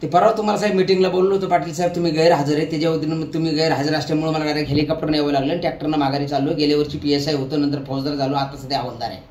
ते परवा तुम्हाला साहेब मीटिंगला बोललो होतो, पाटील साहेब तुम्ही गैरहजर आहे, त्याच्या वतीनं तुम्ही गैरहजर असल्यामुळे मला डायरेक्ट हेलिकॉप्टरने यावं लागलं, ट्रॅक्टरनं माघारी चाललो. गेल्या वर्षी PSI होतो, नंतर फौजदार झालो, आता सध्या हवालदार आहे.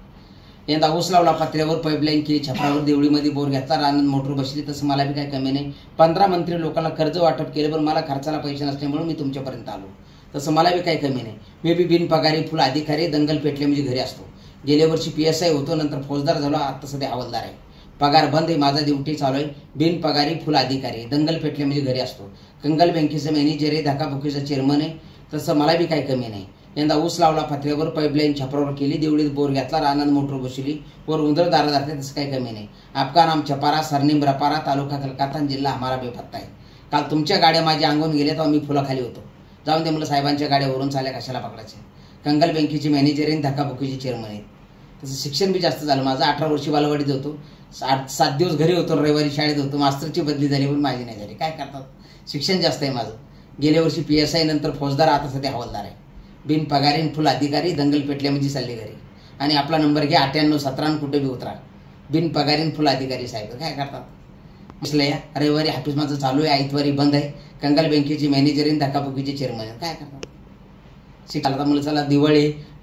यंदा ऊस लावला, पात्र्यावर पाईपलाईन केली, छपरावर देवळीमध्ये बोर घेतला, रानात मोटर बसली. तसं मला बी काही कमी नाही. 15 मंत्री लोकांना कर्ज वाटप केलं, पण मला खर्चाला पैसे नसल्यामुळे मी तुमच्यापर्यंत आलो. तसं मला बी काही कमी नाही. मी बी बिनपगारी फुल अधिकारी, दंगल पेटले म्हणजे घरी असतो. गेल्या वर्षी PSI होतो, नंतर फौजदार झालो, आता सध्या हवालदार आहे. पगार बंद आहे, माझा ड्युटी चालू आहे. बिनपगारी फुल अधिकारी, दंगल पेटले म्हणजे घरी असतो. कंगल बँकेचं मॅनेजर आहे, धक्काबुक्कीचा चेअरमन आहे. तसं मला बी काही कमी नाही. यंदा ऊस लावला, पात्र्यावर पाईपलाईन छपरावर केली, देवळीत बोर घेतला, रानात मोटर बसवली, वर उंदर दारा जाते. तसं काही कमी नाही. आपका नाम छपारा, सरनेम रपारा, तालुका कलकत्ता, जिल्हा हमारा बेपत्ता आहे. काल तुमच्या गाड्या माझ्या अंगून गेल्या तेव्हा मी फुलाखाली होतो. जाऊन दे मला, साहेबांच्या गाड्यावरून चाल्या कशाला पकडायचे. कंगल बँकेची मॅनेजर आहे, धक्काबुक्कीचे चेअरमन आहे. तसं शिक्षण बी जास्त झालं माझं. 18 वर्षी बालवाडीत होतो, 7 दिवस घरी होतो, रविवारी शाळेत होतो. मास्तरची बदली झाली पण माझी नाही झाली. काय करतात, शिक्षण जास्त आहे माझं. गेल्या वर्षी PSI नंतर फौजदार, आता सध्या हवालदार आहे. बिनपगारी फुल अधिकारी, दंगल पेटल्या म्हणजे चालले घरी. आणि आपला नंबर घ्या 9817, कुठे बी उतरा. बिनपगारी फुल अधिकारी साहेब काय करतात. म्हटलं या रविवारी ऑफिस माझं चालू आहे, आयतवारी बंद आहे. कंगल बँकेची मॅनेजर आहे, धक्काबुक्कीचे चेअरमन आहे. काय करतात. शिकायला म्हणलं चला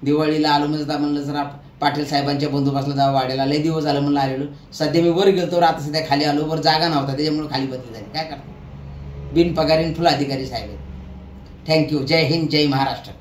दिवाळीला आलो म्हणजे म्हणलं जरा पाटील साहेबांच्या बंदोबस्तला जावं वाड्याला. लय दिवस झालं म्हणलं आलेलो. सध्या मी वर गेलो, आता सध्या खाली आलो. वर जागा नव्हता त्याच्यामुळे खाली बदली झाली. काय करतात. बिनपगारी फुल अधिकारी साहेब. थँक्यू. जय हिंद, जय महाराष्ट्र.